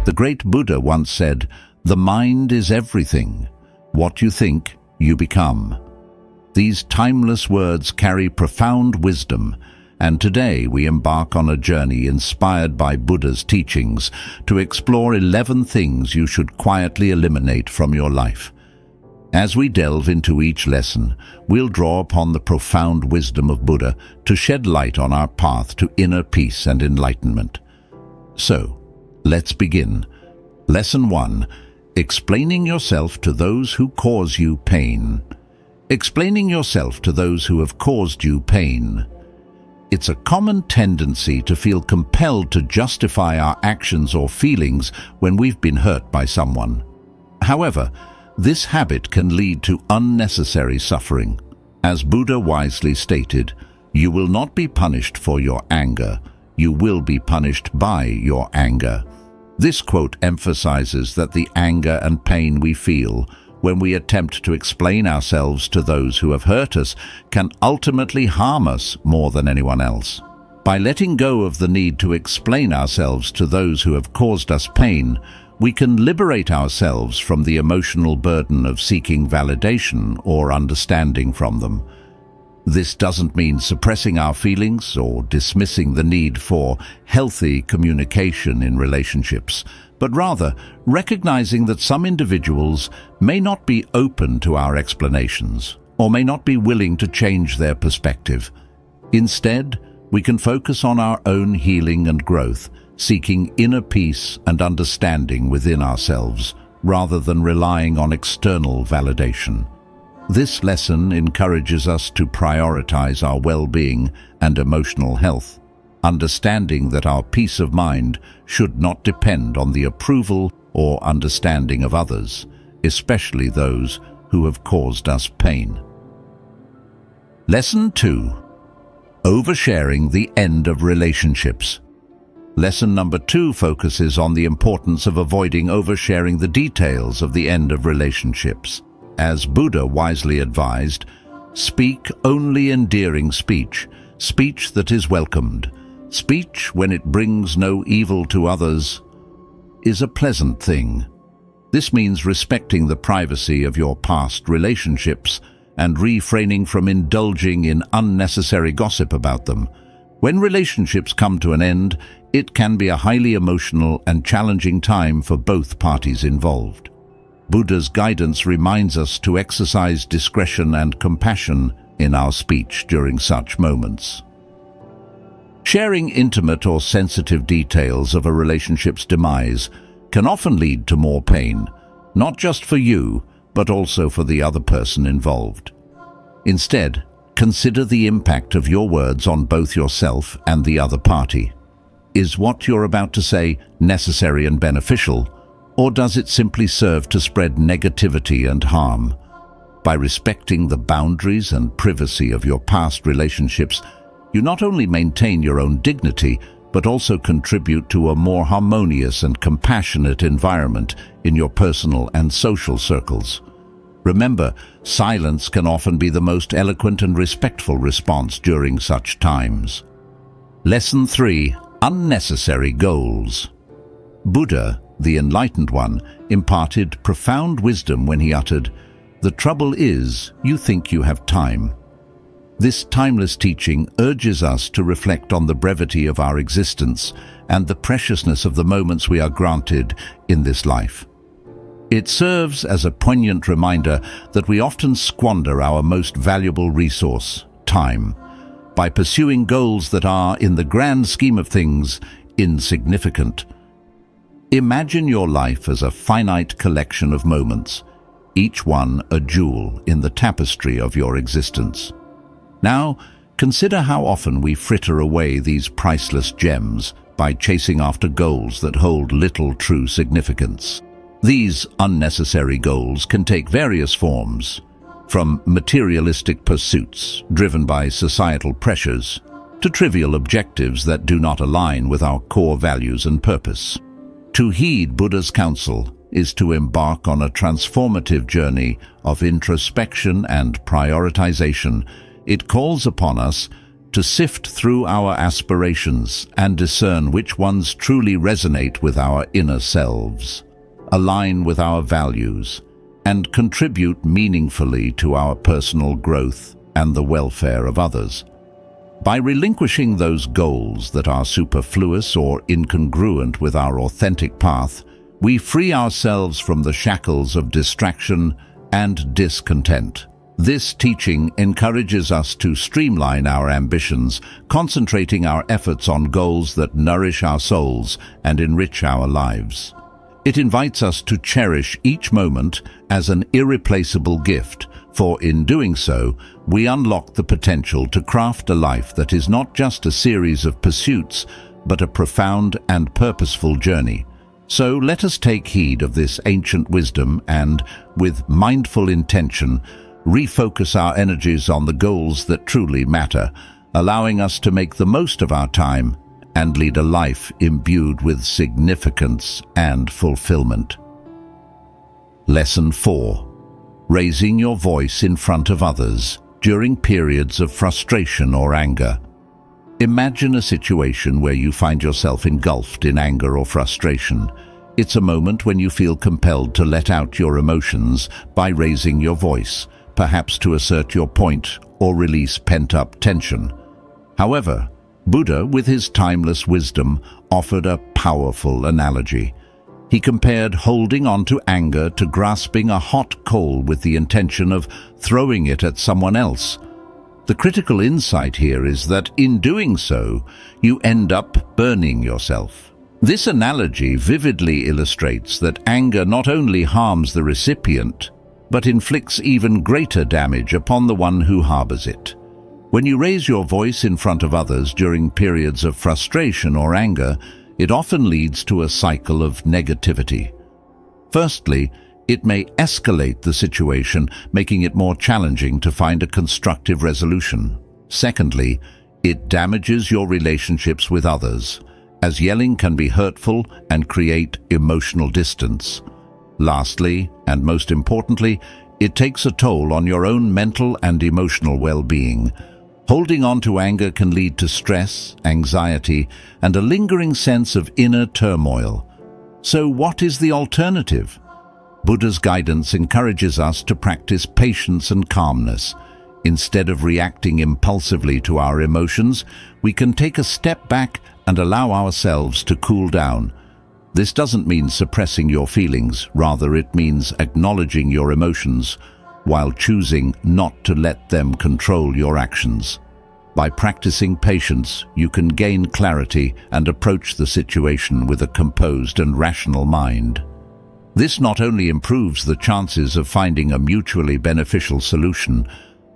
The great Buddha once said, "The mind is everything. What you think, you become." These timeless words carry profound wisdom, and today we embark on a journey inspired by Buddha's teachings to explore 11 things you should quietly eliminate from your life. As we delve into each lesson, we'll draw upon the profound wisdom of Buddha to shed light on our path to inner peace and enlightenment. So, let's begin. Lesson 1. Explaining yourself to those who cause you pain. Explaining yourself to those who have caused you pain. It's a common tendency to feel compelled to justify our actions or feelings when we've been hurt by someone. However, this habit can lead to unnecessary suffering. As Buddha wisely stated, "You will not be punished for your anger. You will be punished by your anger." This quote emphasizes that the anger and pain we feel when we attempt to explain ourselves to those who have hurt us can ultimately harm us more than anyone else. By letting go of the need to explain ourselves to those who have caused us pain, we can liberate ourselves from the emotional burden of seeking validation or understanding from them. This doesn't mean suppressing our feelings or dismissing the need for healthy communication in relationships, but rather recognizing that some individuals may not be open to our explanations or may not be willing to change their perspective. Instead, we can focus on our own healing and growth, seeking inner peace and understanding within ourselves, rather than relying on external validation. This lesson encourages us to prioritize our well-being and emotional health, understanding that our peace of mind should not depend on the approval or understanding of others, especially those who have caused us pain. Lesson 2. Oversharing the end of relationships. Lesson number 2 focuses on the importance of avoiding oversharing the details of the end of relationships. As Buddha wisely advised, speak only endearing speech, speech that is welcomed. Speech, when it brings no evil to others, is a pleasant thing. This means respecting the privacy of your past relationships and refraining from indulging in unnecessary gossip about them. When relationships come to an end, it can be a highly emotional and challenging time for both parties involved. Buddha's guidance reminds us to exercise discretion and compassion in our speech during such moments. Sharing intimate or sensitive details of a relationship's demise can often lead to more pain, not just for you, but also for the other person involved. Instead, consider the impact of your words on both yourself and the other party. Is what you're about to say necessary and beneficial, or does it simply serve to spread negativity and harm? By respecting the boundaries and privacy of your past relationships, you not only maintain your own dignity, but also contribute to a more harmonious and compassionate environment in your personal and social circles. Remember, silence can often be the most eloquent and respectful response during such times. Lesson 3. Unnecessary goals. Buddha, the Enlightened One, imparted profound wisdom when he uttered, "The trouble is, you think you have time." This timeless teaching urges us to reflect on the brevity of our existence and the preciousness of the moments we are granted in this life. It serves as a poignant reminder that we often squander our most valuable resource, time, by pursuing goals that are, in the grand scheme of things, insignificant. Imagine your life as a finite collection of moments, each one a jewel in the tapestry of your existence. Now, consider how often we fritter away these priceless gems by chasing after goals that hold little true significance. These unnecessary goals can take various forms, from materialistic pursuits driven by societal pressures to trivial objectives that do not align with our core values and purpose. To heed Buddha's counsel is to embark on a transformative journey of introspection and prioritization. It calls upon us to sift through our aspirations and discern which ones truly resonate with our inner selves, align with our values, and contribute meaningfully to our personal growth and the welfare of others. By relinquishing those goals that are superfluous or incongruent with our authentic path, we free ourselves from the shackles of distraction and discontent. This teaching encourages us to streamline our ambitions, concentrating our efforts on goals that nourish our souls and enrich our lives. It invites us to cherish each moment as an irreplaceable gift, for in doing so, we unlock the potential to craft a life that is not just a series of pursuits, but a profound and purposeful journey. So let us take heed of this ancient wisdom and, with mindful intention, refocus our energies on the goals that truly matter, allowing us to make the most of our time and lead a life imbued with significance and fulfillment. Lesson 4. Raising your voice in front of others during periods of frustration or anger. Imagine a situation where you find yourself engulfed in anger or frustration. It's a moment when you feel compelled to let out your emotions by raising your voice, perhaps to assert your point or release pent-up tension. However, Buddha, with his timeless wisdom, offered a powerful analogy. He compared holding on to anger to grasping a hot coal with the intention of throwing it at someone else. The critical insight here is that in doing so, you end up burning yourself. This analogy vividly illustrates that anger not only harms the recipient, but inflicts even greater damage upon the one who harbors it. When you raise your voice in front of others during periods of frustration or anger, it often leads to a cycle of negativity. Firstly, it may escalate the situation, making it more challenging to find a constructive resolution. Secondly, it damages your relationships with others, as yelling can be hurtful and create emotional distance. Lastly, and most importantly, it takes a toll on your own mental and emotional well-being. Holding on to anger can lead to stress, anxiety, and a lingering sense of inner turmoil. So what is the alternative? Buddha's guidance encourages us to practice patience and calmness. Instead of reacting impulsively to our emotions, we can take a step back and allow ourselves to cool down. This doesn't mean suppressing your feelings, rather it means acknowledging your emotions while choosing not to let them control your actions. By practicing patience, you can gain clarity and approach the situation with a composed and rational mind. This not only improves the chances of finding a mutually beneficial solution,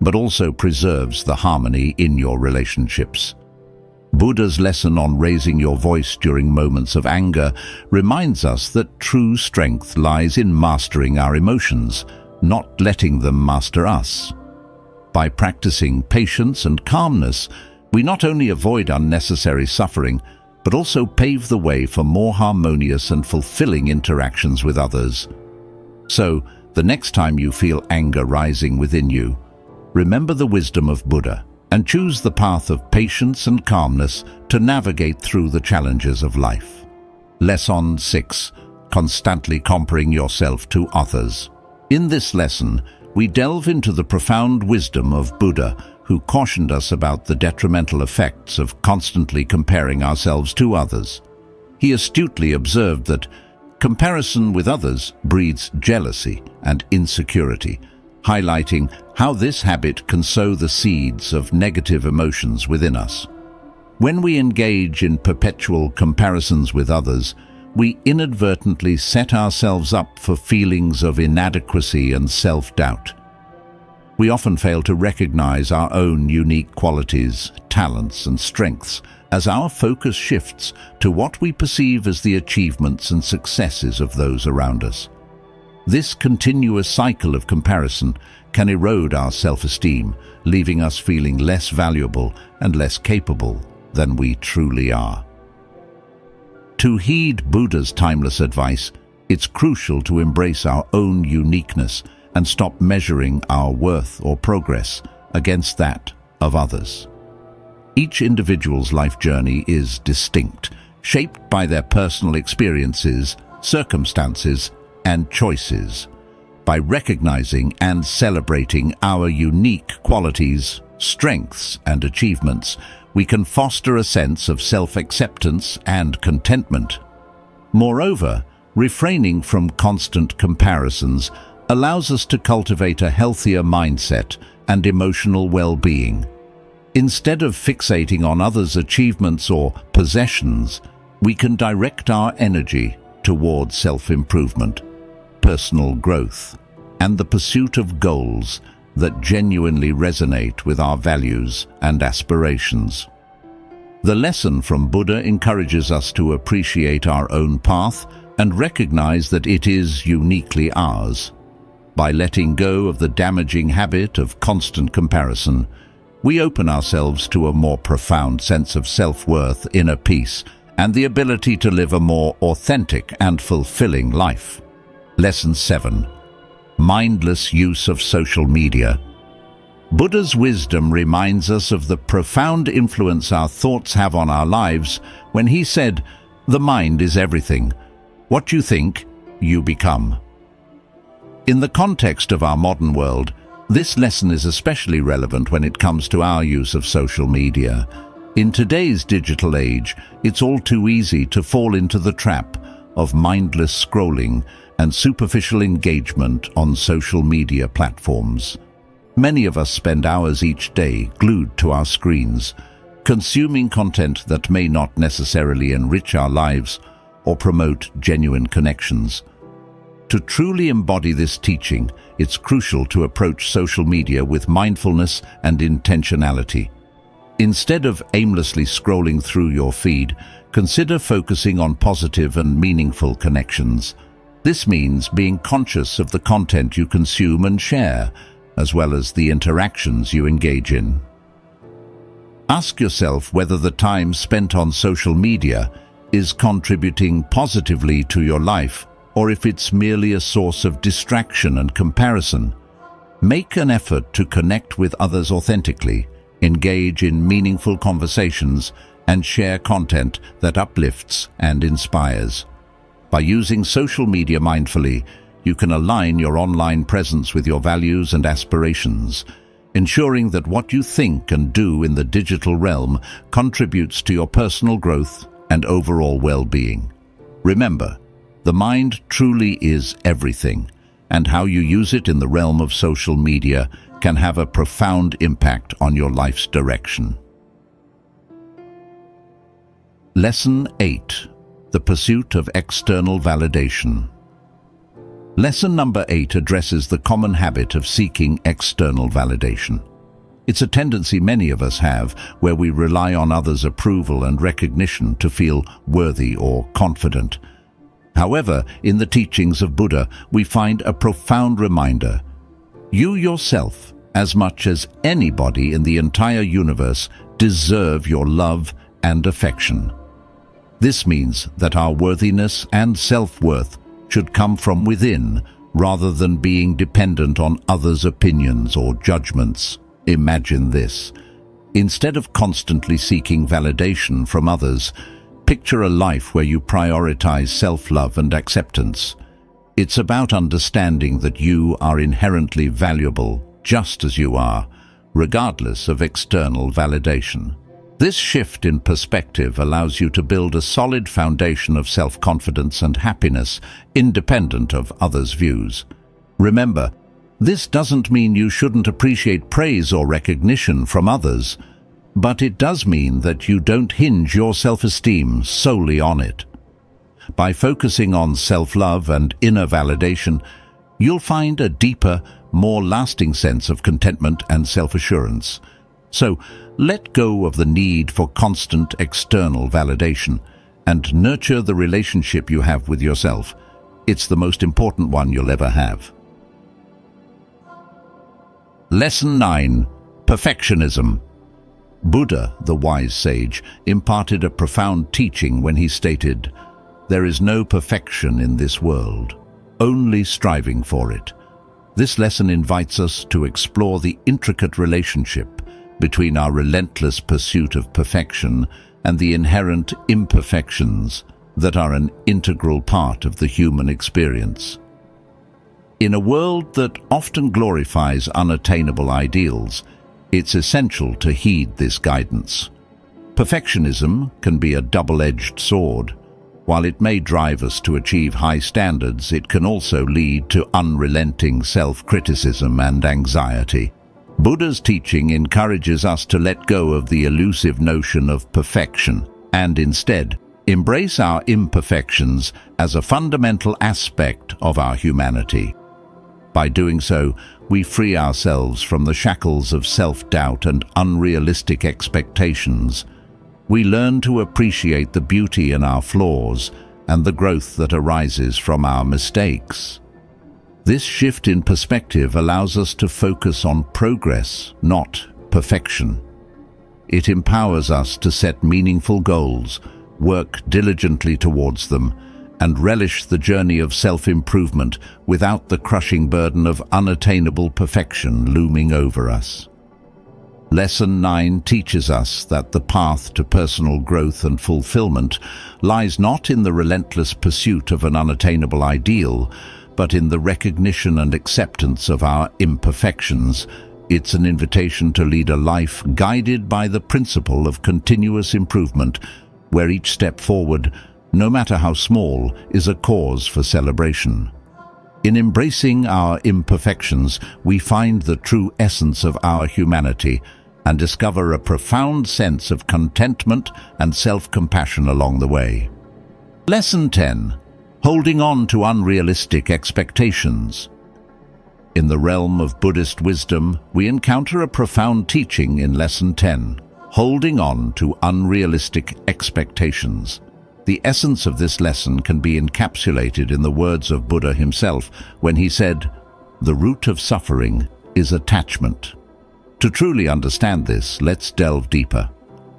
but also preserves the harmony in your relationships. Buddha's lesson on raising your voice during moments of anger reminds us that true strength lies in mastering our emotions, not letting them master us. By practicing patience and calmness, we not only avoid unnecessary suffering, but also pave the way for more harmonious and fulfilling interactions with others. So, the next time you feel anger rising within you, remember the wisdom of Buddha and choose the path of patience and calmness to navigate through the challenges of life. Lesson 6. Constantly comparing yourself to others. In this lesson, we delve into the profound wisdom of Buddha, who cautioned us about the detrimental effects of constantly comparing ourselves to others. He astutely observed that comparison with others breeds jealousy and insecurity, highlighting how this habit can sow the seeds of negative emotions within us. When we engage in perpetual comparisons with others, we inadvertently set ourselves up for feelings of inadequacy and self-doubt. We often fail to recognize our own unique qualities, talents, and strengths as our focus shifts to what we perceive as the achievements and successes of those around us. This continuous cycle of comparison can erode our self-esteem, leaving us feeling less valuable and less capable than we truly are. To heed Buddha's timeless advice, it's crucial to embrace our own uniqueness and stop measuring our worth or progress against that of others. Each individual's life journey is distinct, shaped by their personal experiences, circumstances, and choices. By recognizing and celebrating our unique qualities, strengths, and achievements, we can foster a sense of self-acceptance and contentment. Moreover, refraining from constant comparisons allows us to cultivate a healthier mindset and emotional well-being. Instead of fixating on others' achievements or possessions, we can direct our energy towards self-improvement, personal growth, and the pursuit of goals that genuinely resonate with our values and aspirations. The lesson from Buddha encourages us to appreciate our own path and recognize that it is uniquely ours. By letting go of the damaging habit of constant comparison, we open ourselves to a more profound sense of self-worth, inner peace, and the ability to live a more authentic and fulfilling life. Lesson 7. Mindless use of social media. Buddha's wisdom reminds us of the profound influence our thoughts have on our lives when he said, "The mind is everything. What you think, you become." In the context of our modern world, this lesson is especially relevant when it comes to our use of social media. In today's digital age, it's all too easy to fall into the trap of mindless scrolling and superficial engagement on social media platforms. Many of us spend hours each day glued to our screens, consuming content that may not necessarily enrich our lives or promote genuine connections. To truly embody this teaching, it's crucial to approach social media with mindfulness and intentionality. Instead of aimlessly scrolling through your feed, consider focusing on positive and meaningful connections. This means being conscious of the content you consume and share, as well as the interactions you engage in. Ask yourself whether the time spent on social media is contributing positively to your life, or if it's merely a source of distraction and comparison. Make an effort to connect with others authentically, engage in meaningful conversations, and share content that uplifts and inspires. By using social media mindfully, you can align your online presence with your values and aspirations, ensuring that what you think and do in the digital realm contributes to your personal growth and overall well-being. Remember, the mind truly is everything, and how you use it in the realm of social media can have a profound impact on your life's direction. Lesson 8. The pursuit of external validation. Lesson number 8 addresses the common habit of seeking external validation. It's a tendency many of us have, where we rely on others' approval and recognition to feel worthy or confident. However, in the teachings of Buddha, we find a profound reminder. You yourself, as much as anybody in the entire universe, deserve your love and affection. This means that our worthiness and self-worth should come from within, rather than being dependent on others' opinions or judgments. Imagine this. Instead of constantly seeking validation from others, picture a life where you prioritize self-love and acceptance. It's about understanding that you are inherently valuable, just as you are, regardless of external validation. This shift in perspective allows you to build a solid foundation of self-confidence and happiness, independent of others' views. Remember, this doesn't mean you shouldn't appreciate praise or recognition from others, but it does mean that you don't hinge your self-esteem solely on it. By focusing on self-love and inner validation, you'll find a deeper, more lasting sense of contentment and self-assurance. So, let go of the need for constant external validation and nurture the relationship you have with yourself. It's the most important one you'll ever have. Lesson 9. Perfectionism. Buddha, the wise sage, imparted a profound teaching when he stated, "There is no perfection in this world, only striving for it." This lesson invites us to explore the intricate relationship between our relentless pursuit of perfection and the inherent imperfections that are an integral part of the human experience. In a world that often glorifies unattainable ideals, it's essential to heed this guidance. Perfectionism can be a double-edged sword. While it may drive us to achieve high standards, it can also lead to unrelenting self-criticism and anxiety. Buddha's teaching encourages us to let go of the elusive notion of perfection and instead embrace our imperfections as a fundamental aspect of our humanity. By doing so, we free ourselves from the shackles of self-doubt and unrealistic expectations. We learn to appreciate the beauty in our flaws and the growth that arises from our mistakes. This shift in perspective allows us to focus on progress, not perfection. It empowers us to set meaningful goals, work diligently towards them, and relish the journey of self-improvement without the crushing burden of unattainable perfection looming over us. Lesson 9 teaches us that the path to personal growth and fulfillment lies not in the relentless pursuit of an unattainable ideal, but in the recognition and acceptance of our imperfections. It's an invitation to lead a life guided by the principle of continuous improvement, where each step forward, no matter how small, is a cause for celebration. In embracing our imperfections, we find the true essence of our humanity and discover a profound sense of contentment and self-compassion along the way. Lesson 10. Holding on to unrealistic expectations. In the realm of Buddhist wisdom, we encounter a profound teaching in Lesson 10, holding on to unrealistic expectations. The essence of this lesson can be encapsulated in the words of Buddha himself when he said, "The root of suffering is attachment." To truly understand this, let's delve deeper.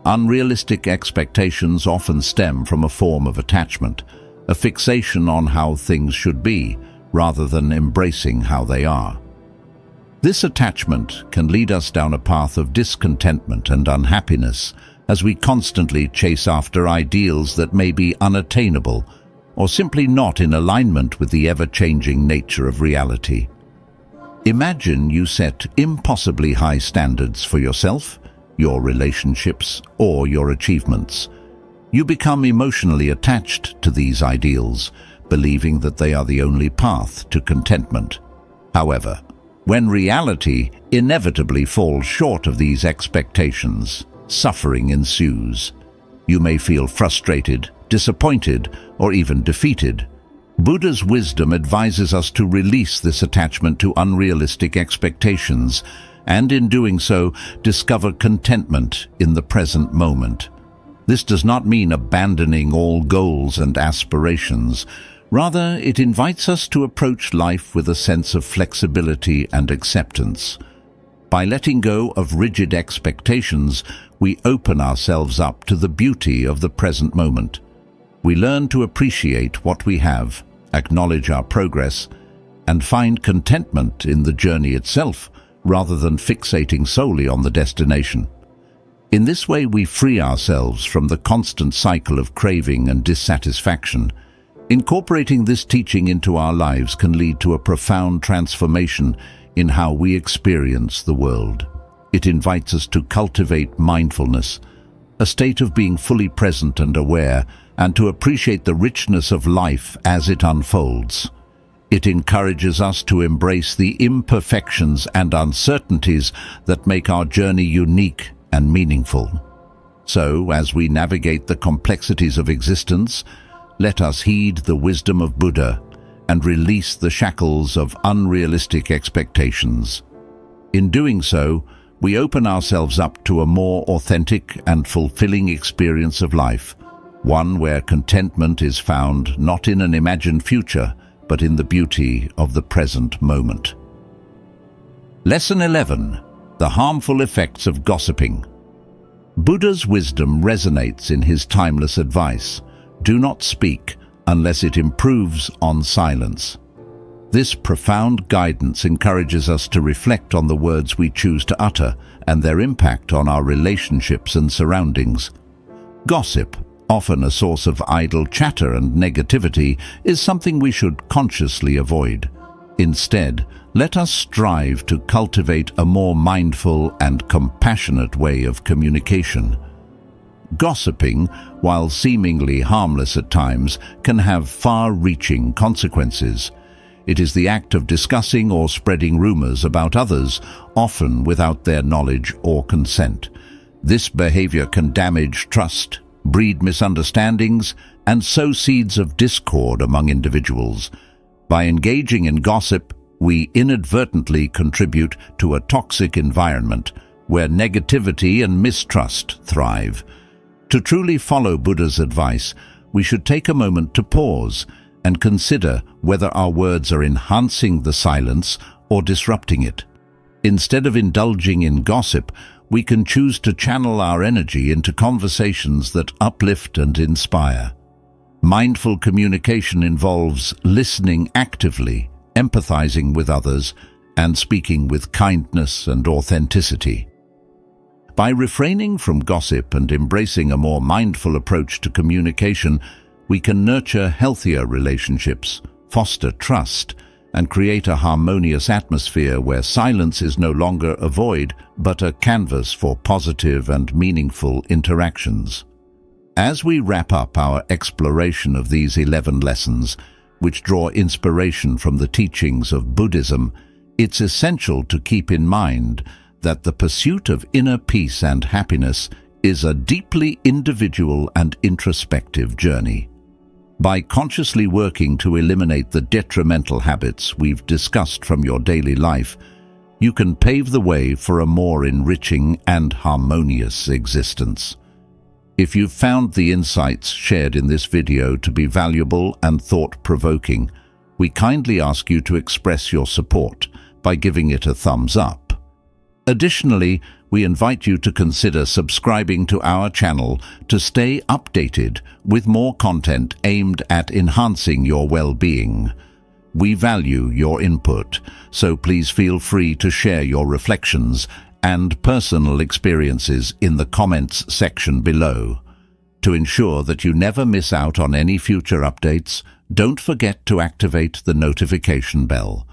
Unrealistic expectations often stem from a form of attachment, a fixation on how things should be, rather than embracing how they are. This attachment can lead us down a path of discontentment and unhappiness, as we constantly chase after ideals that may be unattainable or simply not in alignment with the ever-changing nature of reality. Imagine you set impossibly high standards for yourself, your relationships, or your achievements. You become emotionally attached to these ideals, believing that they are the only path to contentment. However, when reality inevitably falls short of these expectations, suffering ensues. You may feel frustrated, disappointed, or even defeated. Buddha's wisdom advises us to release this attachment to unrealistic expectations, and in doing so, discover contentment in the present moment. This does not mean abandoning all goals and aspirations. Rather, it invites us to approach life with a sense of flexibility and acceptance. By letting go of rigid expectations, we open ourselves up to the beauty of the present moment. We learn to appreciate what we have, acknowledge our progress, and find contentment in the journey itself, rather than fixating solely on the destination. In this way, we free ourselves from the constant cycle of craving and dissatisfaction. Incorporating this teaching into our lives can lead to a profound transformation in how we experience the world. It invites us to cultivate mindfulness, a state of being fully present and aware, and to appreciate the richness of life as it unfolds. It encourages us to embrace the imperfections and uncertainties that make our journey unique and meaningful. So, as we navigate the complexities of existence, let us heed the wisdom of Buddha and release the shackles of unrealistic expectations. In doing so, we open ourselves up to a more authentic and fulfilling experience of life, one where contentment is found not in an imagined future, but in the beauty of the present moment. Lesson 11. The harmful effects of gossiping. Buddha's wisdom resonates in his timeless advice: do not speak unless it improves on silence. This profound guidance encourages us to reflect on the words we choose to utter and their impact on our relationships and surroundings. Gossip, often a source of idle chatter and negativity, is something we should consciously avoid. Instead, let us strive to cultivate a more mindful and compassionate way of communication. Gossiping, while seemingly harmless at times, can have far-reaching consequences. It is the act of discussing or spreading rumors about others, often without their knowledge or consent. This behavior can damage trust, breed misunderstandings, and sow seeds of discord among individuals. By engaging in gossip, we inadvertently contribute to a toxic environment where negativity and mistrust thrive. To truly follow Buddha's advice, we should take a moment to pause and consider whether our words are enhancing the silence or disrupting it. Instead of indulging in gossip, we can choose to channel our energy into conversations that uplift and inspire. Mindful communication involves listening actively, empathizing with others, and speaking with kindness and authenticity. By refraining from gossip and embracing a more mindful approach to communication, we can nurture healthier relationships, foster trust, and create a harmonious atmosphere where silence is no longer a void, but a canvas for positive and meaningful interactions. As we wrap up our exploration of these 11 lessons, which draw inspiration from the teachings of Buddhism, it's essential to keep in mind that the pursuit of inner peace and happiness is a deeply individual and introspective journey. By consciously working to eliminate the detrimental habits we've discussed from your daily life, you can pave the way for a more enriching and harmonious existence. If you've found the insights shared in this video to be valuable and thought-provoking, we kindly ask you to express your support by giving it a thumbs up. Additionally, we invite you to consider subscribing to our channel to stay updated with more content aimed at enhancing your well-being. We value your input, so please feel free to share your reflections and personal experiences in the comments section below. To ensure that you never miss out on any future updates, don't forget to activate the notification bell.